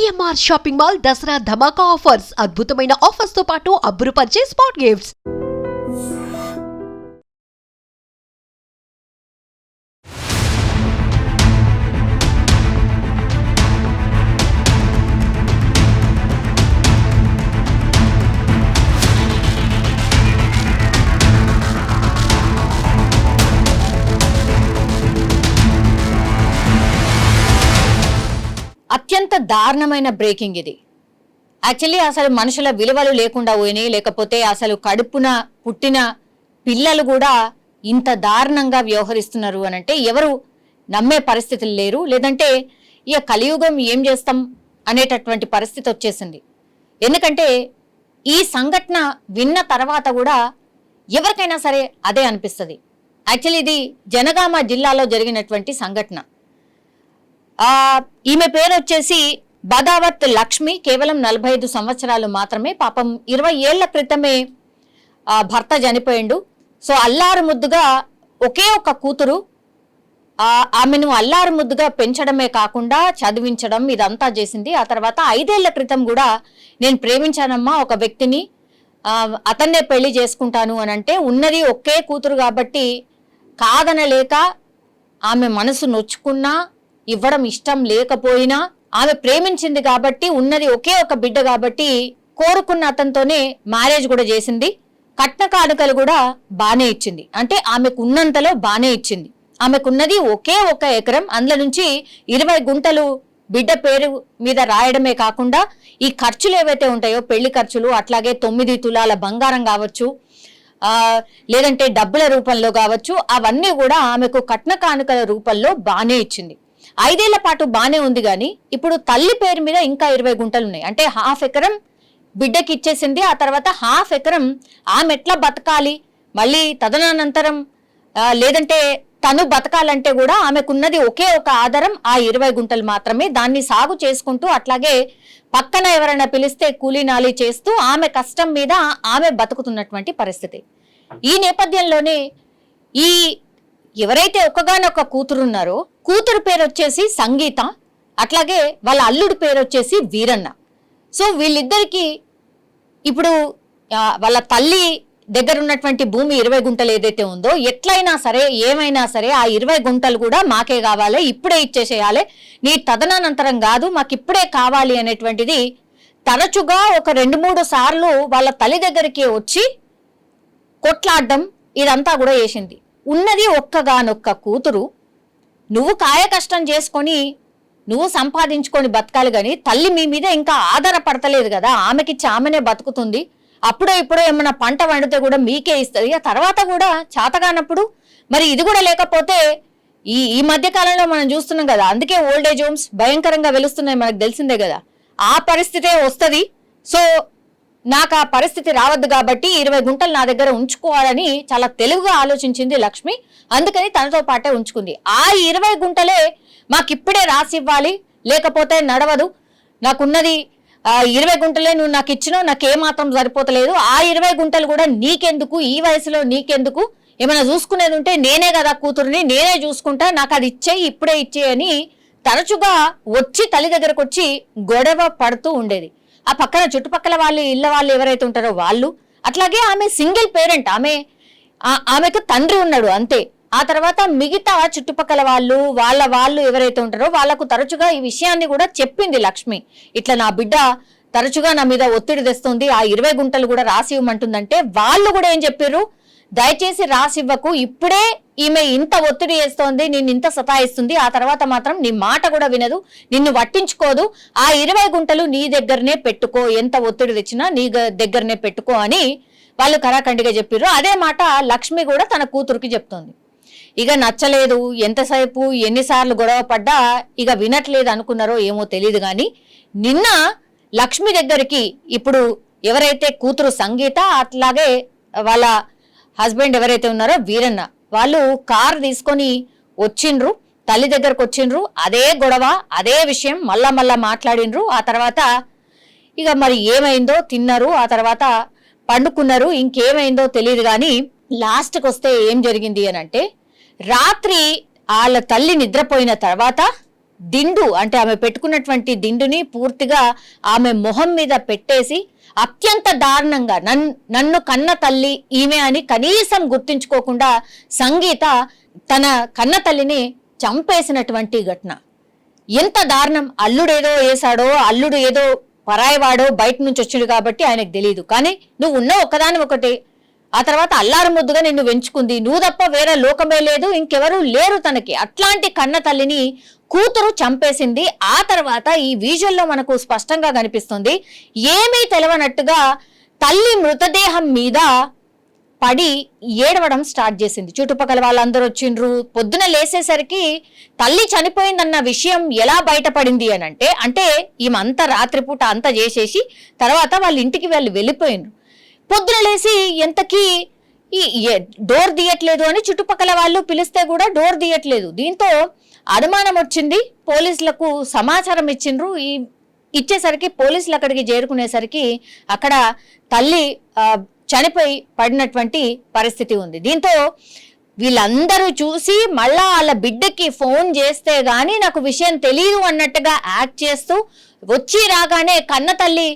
CMR shopping mall Dasara ధమాకా offers అద్భుతమైన offers తో పాటు అబ్బురుపరిచే స్పాట్ గిఫ్ట్స్. అత్యంత దారుణమైన బ్రేకింగ్ ఇది. యాక్చువల్లీ అసలు మనుషుల విలువలు లేకుండా పోయినాయి, లేకపోతే అసలు కడుపున పుట్టిన పిల్లలు కూడా ఇంత దారుణంగా వ్యవహరిస్తున్నారు అని అంటే ఎవరు నమ్మే పరిస్థితులు లేరు. లేదంటే ఇక కలియుగం ఏం చేస్తాం అనేటటువంటి పరిస్థితి వచ్చేసింది. ఎందుకంటే ఈ సంఘటన విన్న తర్వాత కూడా ఎవరికైనా సరే అదే అనిపిస్తుంది. యాక్చువల్లీ ఇది జనగామ జిల్లాలో జరిగినటువంటి సంఘటన. ఈమె పేరు వచ్చేసి బదావత్ లక్ష్మి. కేవలం 45 సంవత్సరాలు మాత్రమే. పాపం 20 ఏళ్ల క్రితమే భర్త చనిపోయిండు. సో అల్లారు ముద్దుగా ఒకే ఒక కూతురు. ఆమెను అల్లారు ముద్దుగా పెంచడమే కాకుండా చదివించడం ఇదంతా చేసింది. ఆ తర్వాత 5 ఏళ్ల క్రితం కూడా నేను ప్రేమించానమ్మా ఒక వ్యక్తిని, అతన్నే పెళ్లి చేసుకుంటాను అని అంటే ఉన్నది ఒకే కూతురు కాబట్టి కాదనలేక ఆమె మనసు నొచ్చుకున్నా ఇవ్వడం ఇష్టం లేకపోయినా ఆమె ప్రేమించింది కాబట్టి ఉన్నది ఒకే ఒక బిడ్డ కాబట్టి కోరుకున్న అతనితోనే మ్యారేజ్ కూడా చేసింది. కట్న కానుకలు కూడా బానే ఇచ్చింది. అంటే ఆమెకు ఉన్నంతలో బానే ఇచ్చింది. ఆమెకున్నది ఒకే ఒక ఎకరం, అందులో నుంచి 20 గుంటలు బిడ్డ పేరు మీద రాయడమే కాకుండా ఈ ఖర్చులు ఏవైతే ఉంటాయో పెళ్లి ఖర్చులు, అట్లాగే 9 తులాల బంగారం కావచ్చు, లేదంటే డబ్బుల రూపంలో కావచ్చు, అవన్నీ కూడా ఆమెకు కట్న కానుకల రూపంలో బానే ఇచ్చింది. 5 ఏళ్ల పాటు బానే ఉంది. కానీ ఇప్పుడు తల్లి పేరు మీద ఇంకా 20 గుంటలు ఉన్నాయి. అంటే 1/2 ఎకరం బిడ్డకి ఇచ్చేసింది. ఆ తర్వాత 1/2 ఎకరం ఆమె ఎట్లా బతకాలి, మళ్ళీ తదనంతరం లేదంటే తను బతకాలంటే కూడా ఆమెకున్నది ఒకే ఒక ఆధారం ఆ 20 గుంటలు మాత్రమే. దాన్ని సాగు చేసుకుంటూ అట్లాగే పక్కన ఎవరైనా పిలిస్తే కూలీనాలి చేస్తూ ఆమె కష్టం మీద ఆమె బతుకుతున్నటువంటి పరిస్థితి. ఈ నేపథ్యంలోనే ఈ ఎవరైతే ఒక్కగానొక్క కూతురున్నారో కూతురు పేరు వచ్చేసి సంగీత, అట్లాగే వాళ్ళ అల్లుడి పేరు వచ్చేసి వీరన్న. సో వీళ్ళిద్దరికి ఇప్పుడు వాళ్ళ తల్లి దగ్గర ఉన్నటువంటి భూమి 20 గుంటలు ఏదైతే ఉందో ఎట్లయినా సరే ఏమైనా సరే ఆ 20 గుంటలు కూడా మాకే కావాలి, ఇప్పుడే ఇచ్చేసేయాలి, నీ తదనంతరం కాదు, మాకు ఇప్పుడే కావాలి అనేటువంటిది తరచుగా ఒక 2-3 సార్లు వాళ్ళ తల్లి దగ్గరికి వచ్చి కొట్లాడడం ఇదంతా కూడా చేసింది. ఉన్నది ఒక్కగానొక్క కూతురు, నువ్వు కాయ కష్టం చేసుకొని నువ్వు సంపాదించుకొని బతకాలి, కానీ తల్లి మీ మీద ఇంకా ఆధారపడతలేదు కదా, ఆమెకిచ్చి ఆమెనే బతుకుతుంది, అప్పుడో ఇప్పుడో ఏమన్నా పంట వండితే కూడా మీకే ఇస్తుంది, ఆ తర్వాత కూడా చేతగానప్పుడు మరి ఇది కూడా లేకపోతే ఈ మధ్య కాలంలో మనం చూస్తున్నాం కదా, అందుకే ఓల్డ్ ఏజ్ హోమ్స్ భయంకరంగా వెలుస్తున్నాయి, మనకు తెలిసిందే కదా, ఆ పరిస్థితే వస్తుంది. సో నాకు ఆ పరిస్థితి రావద్దు కాబట్టి 20 గుంటలు నా దగ్గర ఉంచుకోవాలని చాలా తెలివిగా ఆలోచించింది లక్ష్మి. అందుకని తనతో పాటే ఉంచుకుంది. ఆ 20 గుంటలే మాకిప్పుడే రాసి ఇవ్వాలి, లేకపోతే నడవదు, నాకున్నది 20 గుంటలే, నువ్వు నాకు ఇచ్చినావు, నాకేమాత్రం సరిపోతలేదు, ఆ 20 గుంటలు కూడా నీకెందుకు, ఈ వయసులో నీకెందుకు, ఏమైనా చూసుకునేది ఉంటే నేనే కదా కూతురుని, నేనే చూసుకుంటా, నాకు అది ఇచ్చేయి, ఇప్పుడే ఇచ్చేయని తరచుగా వచ్చి తల్లి దగ్గరకు వచ్చి గొడవ పడుతూ ఉండేది. ఆ పక్కన చుట్టుపక్కల వాళ్ళు ఇళ్ళ వాళ్ళు ఎవరైతే ఉంటారో వాళ్ళు, అట్లాగే ఆమె సింగిల్ పేరెంట్, ఆమెకు తండ్రి ఉన్నాడు అంతే. ఆ తర్వాత మిగతా చుట్టుపక్కల వాళ్ళు ఎవరైతే ఉంటారో వాళ్లకు తరచుగా ఈ విషయాన్ని కూడా చెప్పింది లక్ష్మి. ఇట్లా నా బిడ్డ తరచుగా నా మీద ఒత్తిడి తెస్తుంది, ఆ 20 గుంటలు కూడా రాసి ఇవ్వమంటుందంటే వాళ్ళు కూడా ఏం చెప్పారు, దయచేసి రాసి ఇవ్వకు, ఇప్పుడే ఈమె ఇంత ఒత్తిడి చేస్తోంది, నేను ఇంత సతాయిస్తుంది, ఆ తర్వాత మాత్రం నీ మాట కూడా వినదు, నిన్ను పట్టించుకోదు, ఆ 20 గుంటలు నీ దగ్గరనే పెట్టుకో, ఎంత ఒత్తిడి తెచ్చినా నీ దగ్గరనే పెట్టుకో అని వాళ్ళు కరాఖండిగా చెప్పారు. అదే మాట లక్ష్మి కూడా తన కూతురికి చెప్తోంది. ఇక నచ్చలేదు, ఎంతసేపు ఎన్నిసార్లు గొడవ పడ్డా ఇక వినట్లేదు అనుకున్నారో ఏమో తెలియదు. కానీ నిన్న లక్ష్మి దగ్గరికి ఇప్పుడు ఎవరైతే కూతురు సంగీత, అట్లాగే వాళ్ళ హస్బెండ్ ఎవరైతే ఉన్నారో వీరన్న, వాళ్ళు కారు తీసుకొని వచ్చిండ్రు, తల్లి దగ్గరకు వచ్చిండ్రు. అదే గొడవ, అదే విషయం మళ్ళా మాట్లాడిండ్రు. ఆ తర్వాత ఇక మరి ఏమైందో తిన్నారు, ఆ తర్వాత పండుకున్నారు, ఇంకేమైందో తెలియదు. కానీ లాస్ట్కి వస్తే ఏం జరిగింది అని అంటే, రాత్రి వాళ్ళ తల్లి నిద్రపోయిన తర్వాత దిండు అంటే ఆమె పెట్టుకున్నటువంటి దిండుని పూర్తిగా ఆమె మొహం మీద పెట్టేసి అత్యంత దారుణంగా నన్ను కన్న తల్లి ఈమె అని కనీసం గుర్తించుకోకుండా సంగీత తన కన్న తల్లిని చంపేసినటువంటి ఘటన. ఎంత దారుణం! అల్లుడేదో వేశాడో, అల్లుడు ఏదో పరాయివాడో బయట నుంచి వచ్చాడు కాబట్టి ఆయనకు తెలియదు. కానీ నువ్వు ఉన్న ఒక్కదాని ఒకటి, ఆ తర్వాత అల్లారు ముద్దుగా నిన్ను పెంచుకుంది, నువ్వు తప్ప వేరే లోకమే లేదు, ఇంకెవరూ లేరు తనకి. అట్లాంటి కన్న తల్లిని కూతురు చంపేసింది. ఆ తర్వాత ఈ విజువల్లో మనకు స్పష్టంగా కనిపిస్తుంది, ఏమీ తెలవనట్టుగా తల్లి మృతదేహం మీద పడి ఏడవడం స్టార్ట్ చేసింది. చుట్టుపక్కల వాళ్ళందరూ వచ్చిండ్రు. పొద్దున లేసేసరికి తల్లి చనిపోయిందన్న విషయం ఎలా బయటపడింది అని అంటే ఈమె అంతా రాత్రిపూట అంతా చేసేసి తర్వాత వాళ్ళ ఇంటికి వెళ్ళిపోయిండ్రు. పొద్దున లేసి ఎంతకీ డోర్ తీయట్లేదు అని చుట్టుపక్కల వాళ్ళు పిలిస్తే కూడా డోర్ తీయట్లేదు. దీంతో అనుమానం వచ్చింది. పోలీసులకు సమాచారం ఇచ్చిండ్రు. ఇచ్చేసరికి పోలీసులు అక్కడికి చేరుకునేసరికి అక్కడ తల్లి చనిపోయి పడినటువంటి పరిస్థితి ఉంది. దీంతో వీళ్ళందరూ చూసి మళ్ళా వాళ్ళ బిడ్డకి ఫోన్ చేస్తే గానీ నాకు విషయం తెలియదు అన్నట్టుగా యాక్ట్ చేస్తూ వచ్చి రాగానే కన్న తల్లి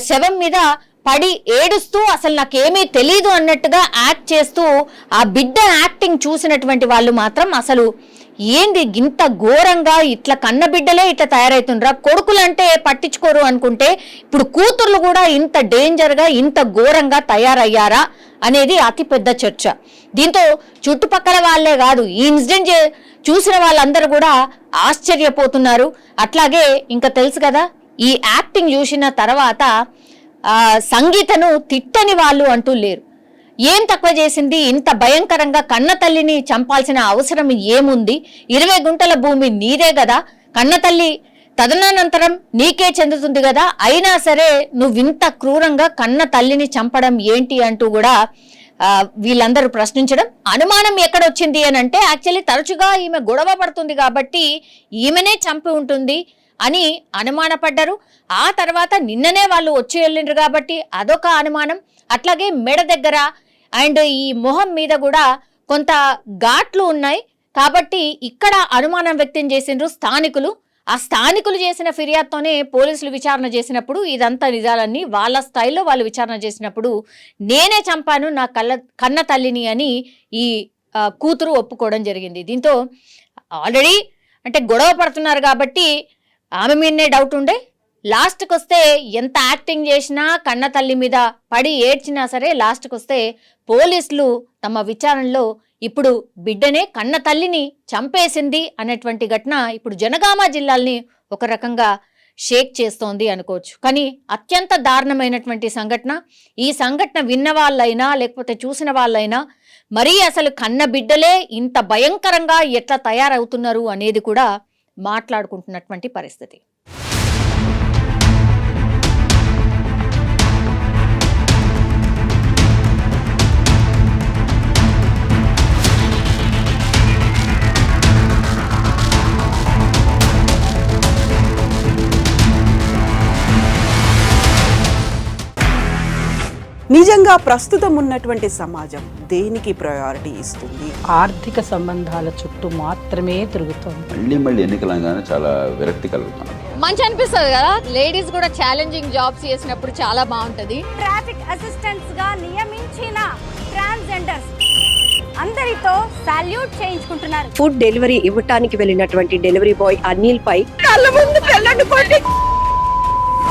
శవం మీద పడి ఏడుస్తూ అసలు నాకేమీ తెలీదు అన్నట్టుగా యాక్ట్ చేస్తూ ఆ బిడ్డ యాక్టింగ్ చూసినటువంటి వాళ్ళు మాత్రం అసలు ఏంది ఇంత ఘోరంగా, ఇట్లా కన్న బిడ్డలే ఇట్లా తయారవుతుండ్రా, కొడుకులంటే పట్టించుకోరు అనుకుంటే ఇప్పుడు కూతుర్లు కూడా ఇంత డేంజర్గా ఇంత ఘోరంగా తయారయ్యారా అనేది అతిపెద్ద చర్చ. దీంతో చుట్టుపక్కల వాళ్ళే కాదు, ఈ ఇన్సిడెంట్ చూసిన వాళ్ళందరూ కూడా ఆశ్చర్యపోతున్నారు. అట్లాగే ఇంకా తెలుసు కదా, ఈ యాక్టింగ్ చూసిన తర్వాత సంగీతను తిట్టని వాళ్ళు అంటూ లేరు. ఏం తక్కువ చేసింది? ఇంత భయంకరంగా కన్న తల్లిని చంపాల్సిన అవసరం ఏముంది? 20 గుంటల భూమి నీదే కదా, కన్న తల్లి తదనంతరం నీకే చెందుతుంది కదా, అయినా సరే నువ్వింత క్రూరంగా కన్న తల్లిని చంపడం ఏంటి అంటూ కూడా వీళ్ళందరూ ప్రశ్నించడం. అనుమానం ఎక్కడొచ్చింది అని అంటే యాక్చువల్లీ తరచుగా ఈమె గొడవ పడుతుంది కాబట్టి ఈమెనే చంపి ఉంటుంది అని అనుమానపడ్డారు. ఆ తర్వాత నిన్ననే వాళ్ళు వచ్చి వెళ్ళిండ్రు కాబట్టి అదొక అనుమానం. అట్లాగే మెడ దగ్గర అండ్ ఈ మొహం మీద కూడా కొంత ఘాట్లు ఉన్నాయి కాబట్టి ఇక్కడ అనుమానం వ్యక్తం చేసిండ్రు స్థానికులు. ఆ స్థానికులు చేసిన ఫిర్యాదుతోనే పోలీసులు విచారణ చేసినప్పుడు ఇదంతా నిజాలన్నీ వాళ్ళ స్టైల్లో వాళ్ళు విచారణ చేసినప్పుడు నేనే చంపాను నా కన్న తల్లిని అని ఈ కూతురు ఒప్పుకోవడం జరిగింది. దీంతో ఆల్రెడీ అంటే గొడవ పడుతున్నారు కాబట్టి ఆమె మీదనే డౌట్ ఉండే. లాస్ట్కి వస్తే ఎంత యాక్టింగ్ చేసినా కన్న తల్లి మీద పడి ఏడ్చినా సరే లాస్ట్కి వస్తే పోలీసులు తమ విచారణలో ఇప్పుడు బిడ్డనే కన్న తల్లిని చంపేసింది అనేటువంటి ఘటన ఇప్పుడు జనగామ జిల్లాల్ని ఒక రకంగా షేక్ చేస్తోంది అనుకోవచ్చు. కానీ అత్యంత దారుణమైనటువంటి సంఘటన. ఈ సంఘటన విన్న వాళ్ళైనా లేకపోతే చూసిన వాళ్ళైనా మరీ అసలు కన్న బిడ్డలే ఇంత భయంకరంగా ఎట్లా తయారవుతున్నారు అనేది కూడా మాట్లాడుకుంటున్నటువంటి పరిస్థితి. నిజంగా ప్రస్తుతం ఉన్నటువంటి సమాజం దేనికి ప్రయారిటీ ఇస్తుంది? ఆర్థిక సంబంధాల చుట్టూ మాత్రమే తిరుగుతుంది. మళ్ళీ ఎన్నికలంగానే చాలా విరక్తి కలుగుతాం. మంచి అనిపిస్తుంది కదా, లేడీస్ కూడా ఛాలెంజింగ్ జాబ్స్ చేసినప్పుడు చాలా బాగుంటది. ట్రాఫిక్ అసిస్టెంట్స్ గా నియమించిన ట్రాన్స్జెండర్స్ అందరితో సాల్యూట్ చేయించుకుంటున్నారు. ఫుడ్ డెలివరీ ఇవ్వటానికి వెళ్ళినటువంటి డెలివరీ బాయ్ అనిల్ పై కళ్ళ ముందు